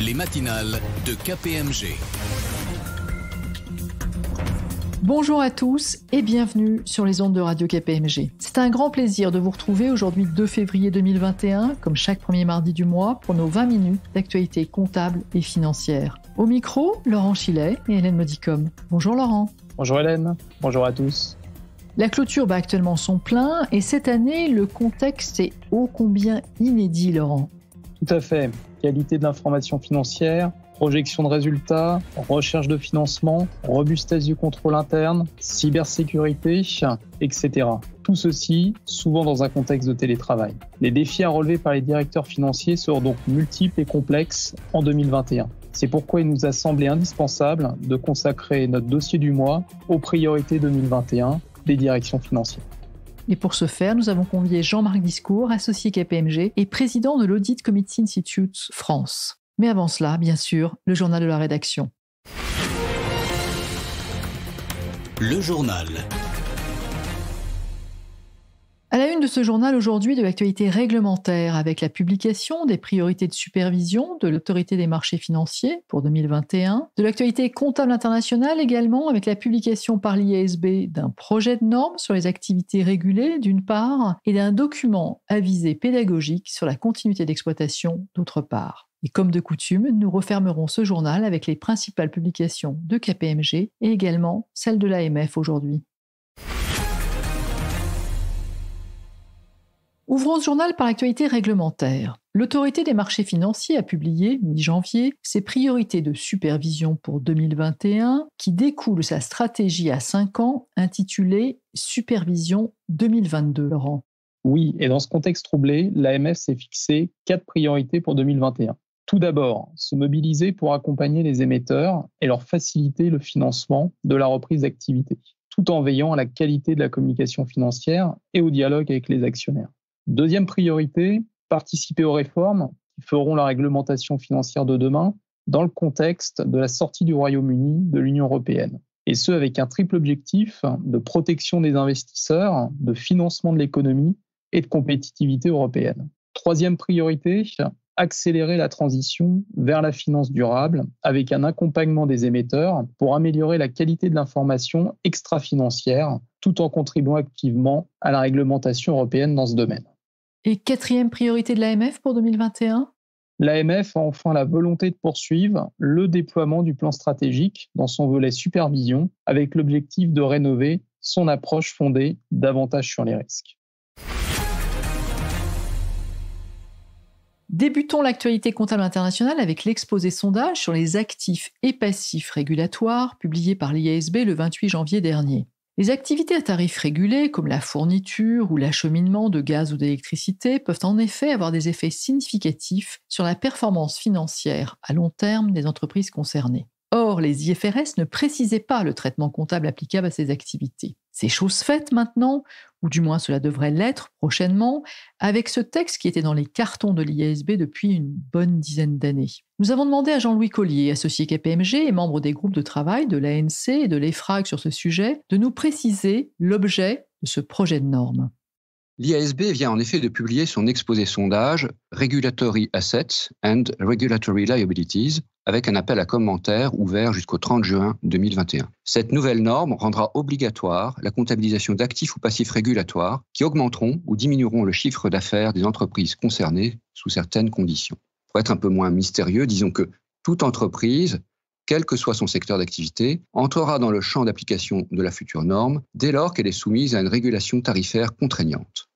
Les matinales de KPMG. Bonjour à tous et bienvenue sur les ondes de Radio KPMG. C'est un grand plaisir de vous retrouver aujourd'hui 2 février 2021, comme chaque premier mardi du mois, pour nos 20 minutes d'actualité comptable et financière. Au micro, Laurent Chilet et Hélène Modicom. Bonjour Laurent. Bonjour Hélène, bonjour à tous. La clôture bat actuellement son plein et cette année, le contexte est ô combien inédit, Laurent. Tout à fait. Qualité de l'information financière, projection de résultats, recherche de financement, robustesse du contrôle interne, cybersécurité, etc. Tout ceci, souvent dans un contexte de télétravail. Les défis à relever par les directeurs financiers seront donc multiples et complexes en 2021. C'est pourquoi il nous a semblé indispensable de consacrer notre dossier du mois aux priorités 2021 des directions financières. Et pour ce faire, nous avons convié Jean-Marc Discours, associé KPMG et président de l'Audit Committee Institute France. Mais avant cela, bien sûr, le journal de la rédaction. Le journal. À la une de ce journal aujourd'hui, de l'actualité réglementaire avec la publication des priorités de supervision de l'autorité des marchés financiers pour 2021, de l'actualité comptable internationale également avec la publication par l'IASB d'un projet de normes sur les activités régulées d'une part et d'un document à visée pédagogique sur la continuité d'exploitation d'autre part. Et comme de coutume, nous refermerons ce journal avec les principales publications de KPMG et également celles de l'AMF aujourd'hui. Ouvrons ce journal par l'actualité réglementaire. L'autorité des marchés financiers a publié, mi-janvier, ses priorités de supervision pour 2021 qui découlent de sa stratégie à 5 ans intitulée « Supervision 2022 ». Laurent. Oui, et dans ce contexte troublé, l'AMF s'est fixé 4 priorités pour 2021. Tout d'abord, se mobiliser pour accompagner les émetteurs et leur faciliter le financement de la reprise d'activité, tout en veillant à la qualité de la communication financière et au dialogue avec les actionnaires. Deuxième priorité, participer aux réformes qui feront la réglementation financière de demain dans le contexte de la sortie du Royaume-Uni de l'Union européenne. Et ce, avec un triple objectif de protection des investisseurs, de financement de l'économie et de compétitivité européenne. Troisième priorité, accélérer la transition vers la finance durable avec un accompagnement des émetteurs pour améliorer la qualité de l'information extra-financière tout en contribuant activement à la réglementation européenne dans ce domaine. Et quatrième priorité de l'AMF pour 2021 ? L'AMF a enfin la volonté de poursuivre le déploiement du plan stratégique dans son volet supervision avec l'objectif de rénover son approche fondée davantage sur les risques. Débutons l'actualité comptable internationale avec l'exposé sondage sur les actifs et passifs régulatoires publié par l'IASB le 28 janvier dernier. Les activités à tarifs régulés, comme la fourniture ou l'acheminement de gaz ou d'électricité, peuvent en effet avoir des effets significatifs sur la performance financière à long terme des entreprises concernées. Or, les IFRS ne précisaient pas le traitement comptable applicable à ces activités. C'est chose faite maintenant, ou du moins cela devrait l'être prochainement, avec ce texte qui était dans les cartons de l'IASB depuis une bonne dizaine d'années. Nous avons demandé à Jean-Louis Collier, associé KPMG et membre des groupes de travail de l'ANC et de l'EFRAG sur ce sujet, de nous préciser l'objet de ce projet de norme. L'IASB vient en effet de publier son exposé sondage « Regulatory Assets and Regulatory Liabilities » avec un appel à commentaires ouvert jusqu'au 30 juin 2021. Cette nouvelle norme rendra obligatoire la comptabilisation d'actifs ou passifs régulatoires qui augmenteront ou diminueront le chiffre d'affaires des entreprises concernées sous certaines conditions. Pour être un peu moins mystérieux, disons que toute entreprise, quel que soit son secteur d'activité, entrera dans le champ d'application de la future norme dès lors qu'elle est soumise à une régulation tarifaire contraignante.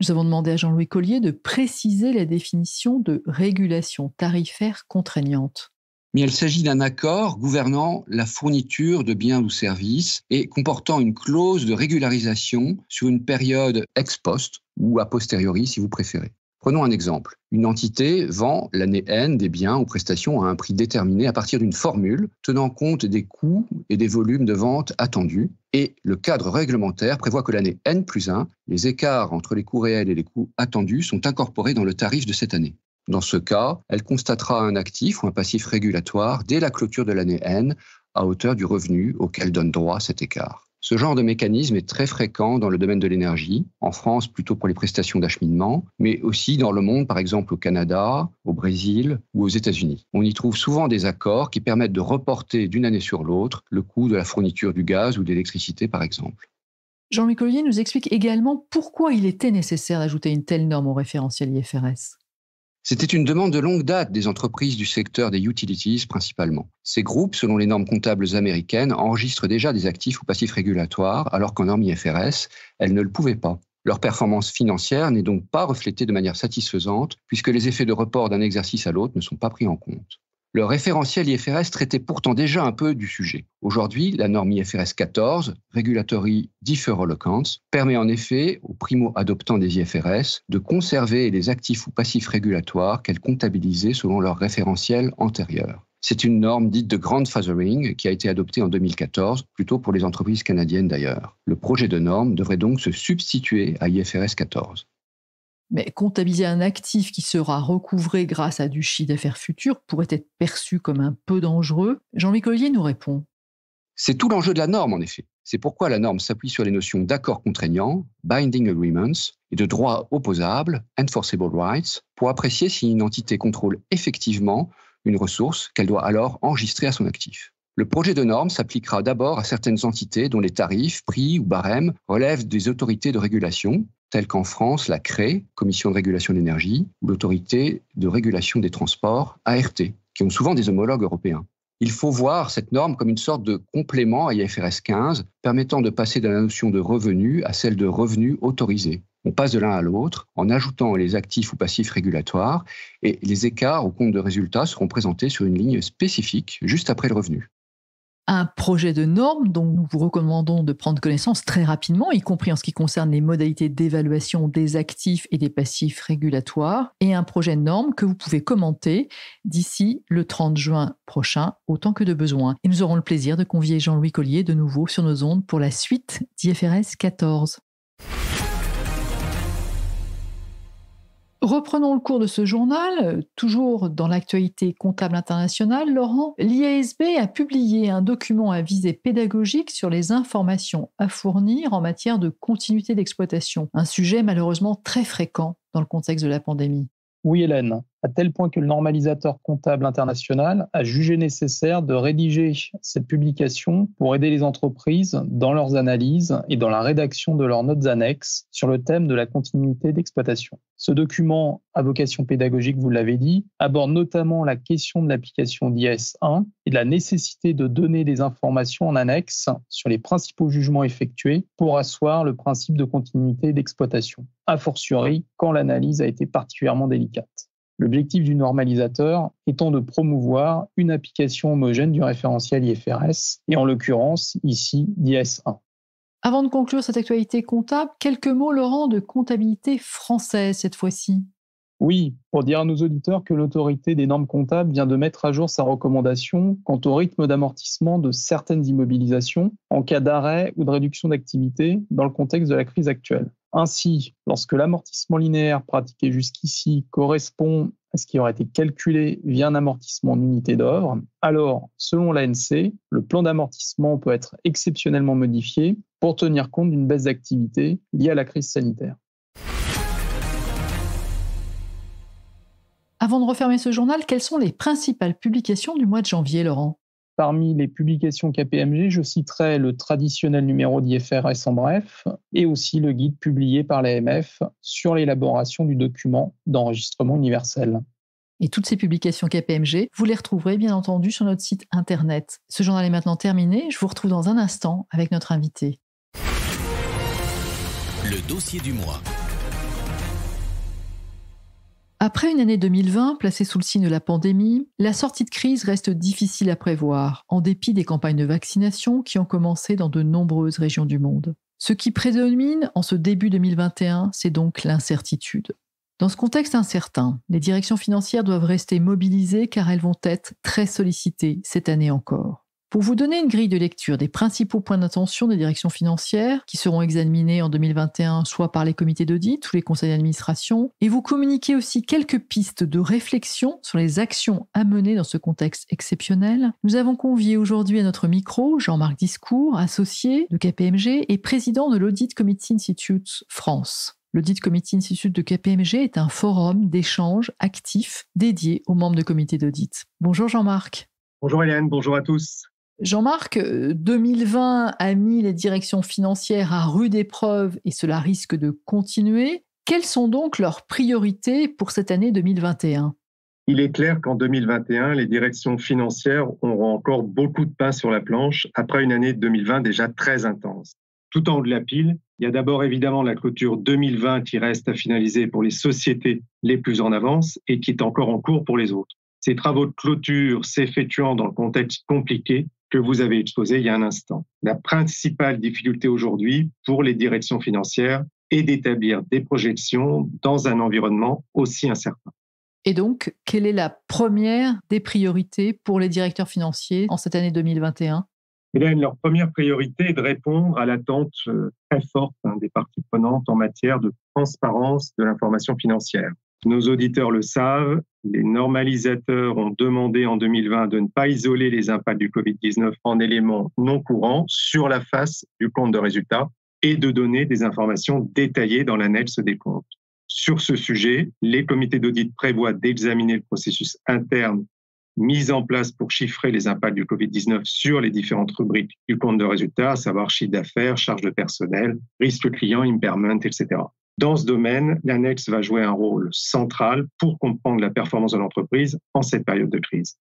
Nous avons demandé à Jean-Louis Collier de préciser la définition de régulation tarifaire contraignante. Mais il s'agit d'un accord gouvernant la fourniture de biens ou services et comportant une clause de régularisation sur une période ex post ou a posteriori si vous préférez. Prenons un exemple. Une entité vend l'année N des biens ou prestations à un prix déterminé à partir d'une formule tenant compte des coûts et des volumes de vente attendus. Et le cadre réglementaire prévoit que l'année N+1, les écarts entre les coûts réels et les coûts attendus sont incorporés dans le tarif de cette année. Dans ce cas, elle constatera un actif ou un passif régulatoire dès la clôture de l'année N à hauteur du revenu auquel donne droit cet écart. Ce genre de mécanisme est très fréquent dans le domaine de l'énergie, en France plutôt pour les prestations d'acheminement, mais aussi dans le monde, par exemple au Canada, au Brésil ou aux États-Unis. On y trouve souvent des accords qui permettent de reporter d'une année sur l'autre le coût de la fourniture du gaz ou de l'électricité, par exemple. Jean-Louis Collier nous explique également pourquoi il était nécessaire d'ajouter une telle norme au référentiel IFRS. C'était une demande de longue date des entreprises du secteur des utilities principalement. Ces groupes, selon les normes comptables américaines, enregistrent déjà des actifs ou passifs régulatoires, alors qu'en norme IFRS, elles ne le pouvaient pas. Leur performance financière n'est donc pas reflétée de manière satisfaisante, puisque les effets de report d'un exercice à l'autre ne sont pas pris en compte. Le référentiel IFRS traitait pourtant déjà un peu du sujet. Aujourd'hui, la norme IFRS 14, Regulatory Deferral Accounts, permet en effet aux primo-adoptants des IFRS de conserver les actifs ou passifs régulatoires qu'elles comptabilisaient selon leur référentiel antérieur. C'est une norme dite de grandfathering qui a été adoptée en 2014, plutôt pour les entreprises canadiennes d'ailleurs. Le projet de norme devrait donc se substituer à IFRS 14. Mais comptabiliser un actif qui sera recouvré grâce à du chiffre d'affaires futur pourrait être perçu comme un peu dangereux. Jean-Louis Collier nous répond. C'est tout l'enjeu de la norme, en effet. C'est pourquoi la norme s'appuie sur les notions d'accords contraignants, binding agreements, et de droits opposables, enforceable rights, pour apprécier si une entité contrôle effectivement une ressource qu'elle doit alors enregistrer à son actif. Le projet de norme s'appliquera d'abord à certaines entités dont les tarifs, prix ou barèmes relèvent des autorités de régulation, telles qu'en France la CRE, Commission de régulation de l'énergie, ou l'Autorité de régulation des transports, ART, qui ont souvent des homologues européens. Il faut voir cette norme comme une sorte de complément à IFRS 15, permettant de passer de la notion de revenu à celle de revenu autorisé. On passe de l'un à l'autre en ajoutant les actifs ou passifs régulatoires et les écarts au compte de résultat seront présentés sur une ligne spécifique juste après le revenu. Un projet de norme dont nous vous recommandons de prendre connaissance très rapidement, y compris en ce qui concerne les modalités d'évaluation des actifs et des passifs régulatoires, et un projet de norme que vous pouvez commenter d'ici le 30 juin prochain, autant que de besoin. Et nous aurons le plaisir de convier Jean-Louis Collier de nouveau sur nos ondes pour la suite d'IFRS 14. Reprenons le cours de ce journal, toujours dans l'actualité comptable internationale. Laurent, l'IASB a publié un document à visée pédagogique sur les informations à fournir en matière de continuité d'exploitation, un sujet malheureusement très fréquent dans le contexte de la pandémie. Oui, Hélène, à tel point que le normalisateur comptable international a jugé nécessaire de rédiger cette publication pour aider les entreprises dans leurs analyses et dans la rédaction de leurs notes annexes sur le thème de la continuité d'exploitation. Ce document, à vocation pédagogique, vous l'avez dit, aborde notamment la question de l'application d'IAS 1 et de la nécessité de donner des informations en annexe sur les principaux jugements effectués pour asseoir le principe de continuité d'exploitation, a fortiori quand l'analyse a été particulièrement délicate. L'objectif du normalisateur étant de promouvoir une application homogène du référentiel IFRS, et en l'occurrence, ici, d'IAS 1. Avant de conclure cette actualité comptable, quelques mots, Laurent, de comptabilité française cette fois-ci. Oui, pour dire à nos auditeurs que l'autorité des normes comptables vient de mettre à jour sa recommandation quant au rythme d'amortissement de certaines immobilisations en cas d'arrêt ou de réduction d'activité dans le contexte de la crise actuelle. Ainsi, lorsque l'amortissement linéaire pratiqué jusqu'ici correspond à ce qui aurait été calculé via un amortissement en unité d'œuvre, alors, selon l'ANC, le plan d'amortissement peut être exceptionnellement modifié pour tenir compte d'une baisse d'activité liée à la crise sanitaire. Avant de refermer ce journal, quelles sont les principales publications du mois de janvier, Laurent ? Parmi les publications KPMG, je citerai le traditionnel numéro d'IFRS en bref et aussi le guide publié par l'AMF sur l'élaboration du document d'enregistrement universel. Et toutes ces publications KPMG, vous les retrouverez bien entendu sur notre site internet. Ce journal est maintenant terminé, je vous retrouve dans un instant avec notre invité. Le dossier du mois. Après une année 2020 placée sous le signe de la pandémie, la sortie de crise reste difficile à prévoir, en dépit des campagnes de vaccination qui ont commencé dans de nombreuses régions du monde. Ce qui prédomine en ce début 2021, c'est donc l'incertitude. Dans ce contexte incertain, les directions financières doivent rester mobilisées car elles vont être très sollicitées cette année encore. Pour vous donner une grille de lecture des principaux points d'attention des directions financières qui seront examinés en 2021 soit par les comités d'audit ou les conseils d'administration, et vous communiquer aussi quelques pistes de réflexion sur les actions à mener dans ce contexte exceptionnel, nous avons convié aujourd'hui à notre micro Jean-Marc Discours, associé de KPMG et président de l'Audit Committee Institute France. L'Audit Committee Institute de KPMG est un forum d'échange actif dédié aux membres de comités d'audit. Bonjour Jean-Marc. Bonjour Hélène, bonjour à tous. Jean-Marc, 2020 a mis les directions financières à rude épreuve et cela risque de continuer. Quelles sont donc leurs priorités pour cette année 2021 ? Il est clair qu'en 2021, les directions financières auront encore beaucoup de pain sur la planche après une année 2020 déjà très intense. Tout en haut de la pile, il y a d'abord évidemment la clôture 2020 qui reste à finaliser pour les sociétés les plus en avance et qui est encore en cours pour les autres. Ces travaux de clôture s'effectuant dans le contexte compliqué que vous avez exposé il y a un instant. La principale difficulté aujourd'hui pour les directions financières est d'établir des projections dans un environnement aussi incertain. Et donc, quelle est la première des priorités pour les directeurs financiers en cette année 2021 ? Hélène, leur première priorité est de répondre à l'attente très forte des parties prenantes en matière de transparence de l'information financière. Nos auditeurs le savent, les normalisateurs ont demandé en 2020 de ne pas isoler les impacts du Covid-19 en éléments non courants sur la face du compte de résultat et de donner des informations détaillées dans l'annexe des comptes. Sur ce sujet, les comités d'audit prévoient d'examiner le processus interne mis en place pour chiffrer les impacts du Covid-19 sur les différentes rubriques du compte de résultat, à savoir chiffre d'affaires, charges de personnel, risque client, impairment, etc. Dans ce domaine, l'annexe va jouer un rôle central pour comprendre la performance de l'entreprise en cette période de crise.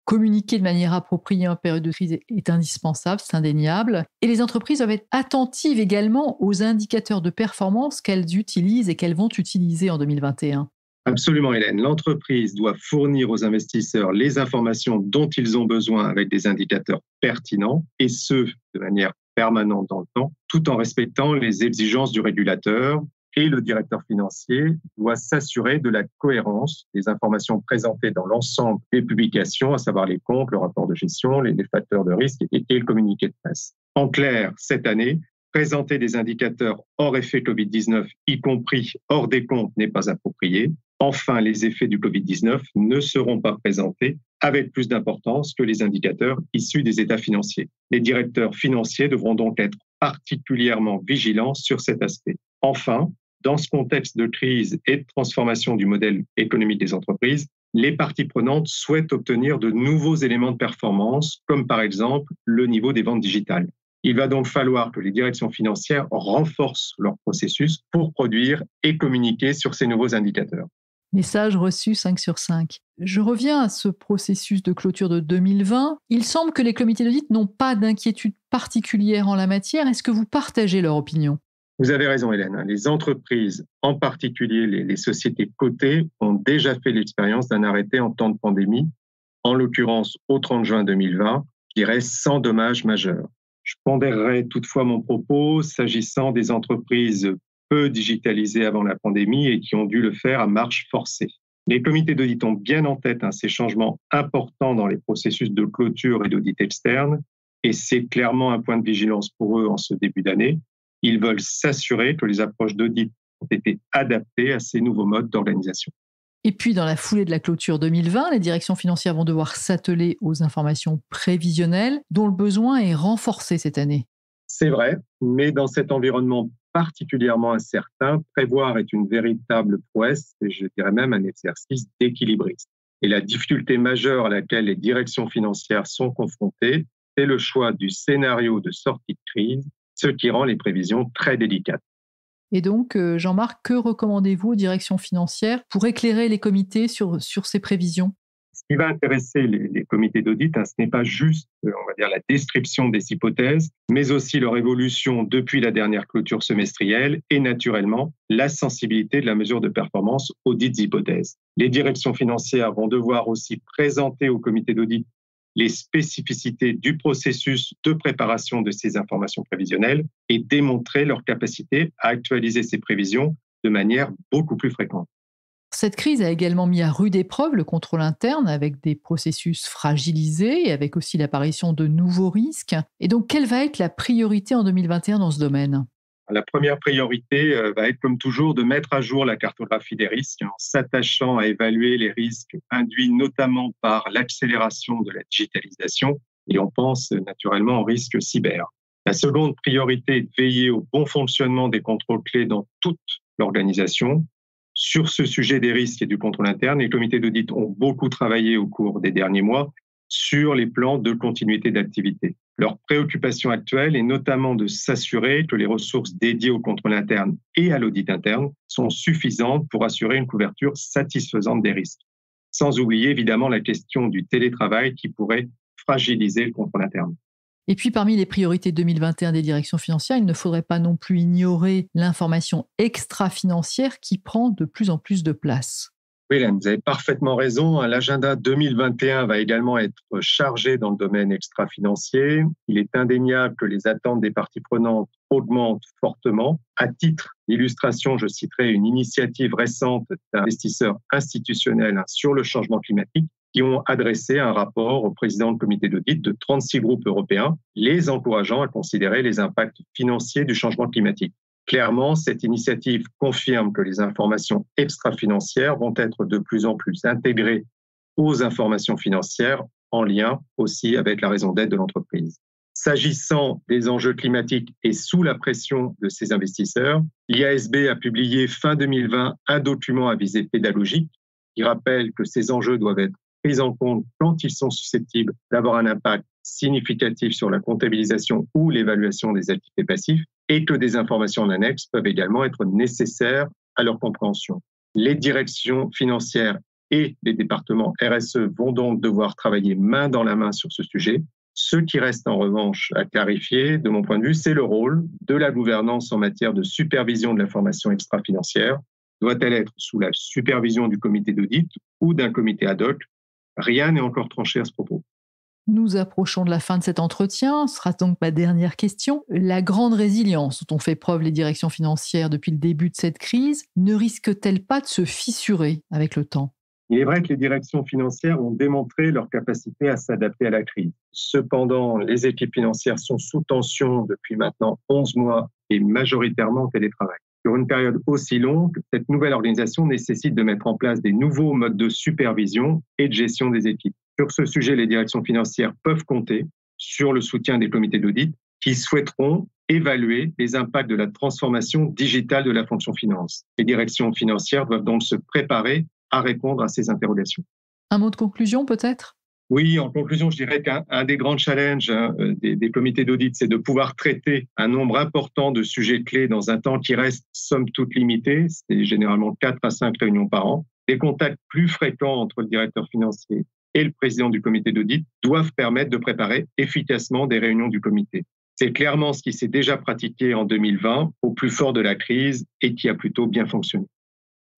Communiquer de manière appropriée en période de crise est indispensable, c'est indéniable. Et les entreprises doivent être attentives également aux indicateurs de performance qu'elles utilisent et qu'elles vont utiliser en 2021. Absolument, Hélène. L'entreprise doit fournir aux investisseurs les informations dont ils ont besoin avec des indicateurs pertinents, et ce, de manière permanente dans le temps, tout en respectant les exigences du régulateur. Et le directeur financier doit s'assurer de la cohérence des informations présentées dans l'ensemble des publications, à savoir les comptes, le rapport de gestion, les facteurs de risque et le communiqué de presse. En clair, cette année, présenter des indicateurs hors effet Covid-19, y compris hors des comptes, n'est pas approprié. Enfin, les effets du Covid-19 ne seront pas présentés avec plus d'importance que les indicateurs issus des états financiers. Les directeurs financiers devront donc être particulièrement vigilants sur cet aspect. Enfin, dans ce contexte de crise et de transformation du modèle économique des entreprises, les parties prenantes souhaitent obtenir de nouveaux éléments de performance, comme par exemple le niveau des ventes digitales. Il va donc falloir que les directions financières renforcent leur processus pour produire et communiquer sur ces nouveaux indicateurs. Message reçu 5 sur 5. Je reviens à ce processus de clôture de 2020. Il semble que les comités d'audit n'ont pas d'inquiétude particulière en la matière. Est-ce que vous partagez leur opinion ? Vous avez raison, Hélène. Les entreprises, en particulier les sociétés cotées, ont déjà fait l'expérience d'un arrêté en temps de pandémie, en l'occurrence au 30 juin 2020, je dirais sans dommages majeurs. Je pondérerai toutefois mon propos s'agissant des entreprises peu digitalisées avant la pandémie et qui ont dû le faire à marche forcée. Les comités d'audit ont bien en tête ces changements importants dans les processus de clôture et d'audit externe, et c'est clairement un point de vigilance pour eux en ce début d'année. Ils veulent s'assurer que les approches d'audit ont été adaptées à ces nouveaux modes d'organisation. Et puis, dans la foulée de la clôture 2020, les directions financières vont devoir s'atteler aux informations prévisionnelles dont le besoin est renforcé cette année. C'est vrai, mais dans cet environnement particulièrement incertain, prévoir est une véritable prouesse et je dirais même un exercice d'équilibriste. Et la difficulté majeure à laquelle les directions financières sont confrontées, c'est le choix du scénario de sortie de crise, ce qui rend les prévisions très délicates. Et donc, Jean-Marc, que recommandez-vous aux directions financières pour éclairer les comités sur ces prévisions ? Ce qui va intéresser les comités d'audit, ce n'est pas juste, on va dire, la description des hypothèses, mais aussi leur évolution depuis la dernière clôture semestrielle et naturellement la sensibilité de la mesure de performance aux dites hypothèses. Les directions financières vont devoir aussi présenter au comité d'audit les spécificités du processus de préparation de ces informations prévisionnelles et démontrer leur capacité à actualiser ces prévisions de manière beaucoup plus fréquente. Cette crise a également mis à rude épreuve le contrôle interne avec des processus fragilisés et avec aussi l'apparition de nouveaux risques. Et donc, quelle va être la priorité en 2021 dans ce domaine ? La première priorité va être, comme toujours, de mettre à jour la cartographie des risques en s'attachant à évaluer les risques induits notamment par l'accélération de la digitalisation. Et on pense naturellement aux risques cyber. La seconde priorité est de veiller au bon fonctionnement des contrôles clés dans toute l'organisation. Sur ce sujet des risques et du contrôle interne, les comités d'audit ont beaucoup travaillé au cours des derniers mois sur les plans de continuité d'activité. Leur préoccupation actuelle est notamment de s'assurer que les ressources dédiées au contrôle interne et à l'audit interne sont suffisantes pour assurer une couverture satisfaisante des risques. Sans oublier évidemment la question du télétravail qui pourrait fragiliser le contrôle interne. Et puis, parmi les priorités 2021 des directions financières, il ne faudrait pas non plus ignorer l'information extra-financière qui prend de plus en plus de place. Oui, Hélène, vous avez parfaitement raison. L'agenda 2021 va également être chargé dans le domaine extra-financier. Il est indéniable que les attentes des parties prenantes augmentent fortement. À titre d'illustration, je citerai une initiative récente d'investisseurs institutionnels sur le changement climatique qui ont adressé un rapport au président du comité d'audit de 36 groupes européens, les encourageant à considérer les impacts financiers du changement climatique. Clairement, cette initiative confirme que les informations extra-financières vont être de plus en plus intégrées aux informations financières en lien aussi avec la raison d'être de l'entreprise. S'agissant des enjeux climatiques et sous la pression de ces investisseurs, l'IASB a publié fin 2020 un document à visée pédagogique qui rappelle que ces enjeux doivent être pris en compte quand ils sont susceptibles d'avoir un impact significatif sur la comptabilisation ou l'évaluation des actifs et passifs et que des informations en annexe peuvent également être nécessaires à leur compréhension. Les directions financières et les départements RSE vont donc devoir travailler main dans la main sur ce sujet. Ce qui reste en revanche à clarifier, de mon point de vue, c'est le rôle de la gouvernance en matière de supervision de l'information extra-financière. Doit-elle être sous la supervision du comité d'audit ou d'un comité ad hoc ? Rien n'est encore tranché à ce propos. Nous approchons de la fin de cet entretien. Ce sera donc ma dernière question. La grande résilience dont ont fait preuve les directions financières depuis le début de cette crise ne risque-t-elle pas de se fissurer avec le temps ? Il est vrai que les directions financières ont démontré leur capacité à s'adapter à la crise. Cependant, les équipes financières sont sous tension depuis maintenant 11 mois et majoritairement en télétravail. Sur une période aussi longue, cette nouvelle organisation nécessite de mettre en place des nouveaux modes de supervision et de gestion des équipes. Sur ce sujet, les directions financières peuvent compter sur le soutien des comités d'audit qui souhaiteront évaluer les impacts de la transformation digitale de la fonction finance. Les directions financières doivent donc se préparer à répondre à ces interrogations. Un mot de conclusion peut-être ? Oui, en conclusion, je dirais qu'un des grands challenges des comités d'audit, c'est de pouvoir traiter un nombre important de sujets clés dans un temps qui reste somme toute limité. C'est généralement 4 à 5 réunions par an. Des contacts plus fréquents entre le directeur financier et le président du comité d'audit doivent permettre de préparer efficacement des réunions du comité. C'est clairement ce qui s'est déjà pratiqué en 2020, au plus fort de la crise, et qui a plutôt bien fonctionné.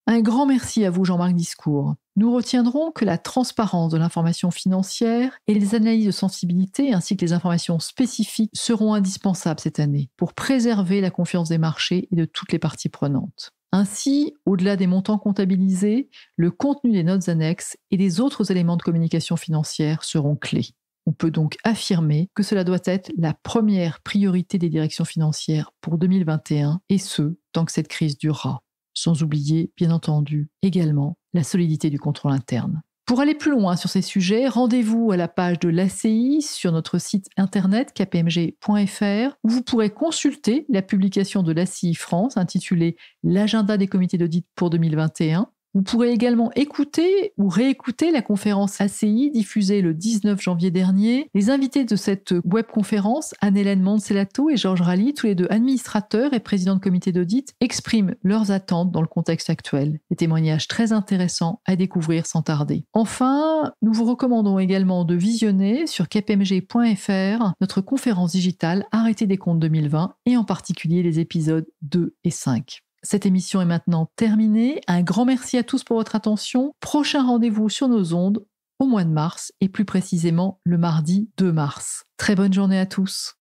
Un grand merci à vous, Jean-Marc Discours. Nous retiendrons que la transparence de l'information financière et les analyses de sensibilité ainsi que les informations spécifiques seront indispensables cette année pour préserver la confiance des marchés et de toutes les parties prenantes. Ainsi, au-delà des montants comptabilisés, le contenu des notes annexes et des autres éléments de communication financière seront clés. On peut donc affirmer que cela doit être la première priorité des directions financières pour 2021 et ce, tant que cette crise durera. Sans oublier, bien entendu, également la solidité du contrôle interne. Pour aller plus loin sur ces sujets, rendez-vous à la page de l'ACI sur notre site internet kpmg.fr où vous pourrez consulter la publication de l'ACI France intitulée « L'agenda des comités d'audit pour 2021 ». Vous pourrez également écouter ou réécouter la conférence ACI diffusée le 19 janvier dernier. Les invités de cette webconférence, Anne-Hélène Montselato et Georges Rally, tous les deux administrateurs et présidents de comité d'audit, expriment leurs attentes dans le contexte actuel. Des témoignages très intéressants à découvrir sans tarder. Enfin, nous vous recommandons également de visionner sur kpmg.fr notre conférence digitale Arrêtez des comptes 2020 et en particulier les épisodes 2 et 5. Cette émission est maintenant terminée. Un grand merci à tous pour votre attention. Prochain rendez-vous sur nos ondes au mois de mars et plus précisément le mardi 2 mars. Très bonne journée à tous.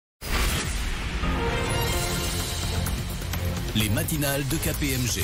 Les matinales de KPMG.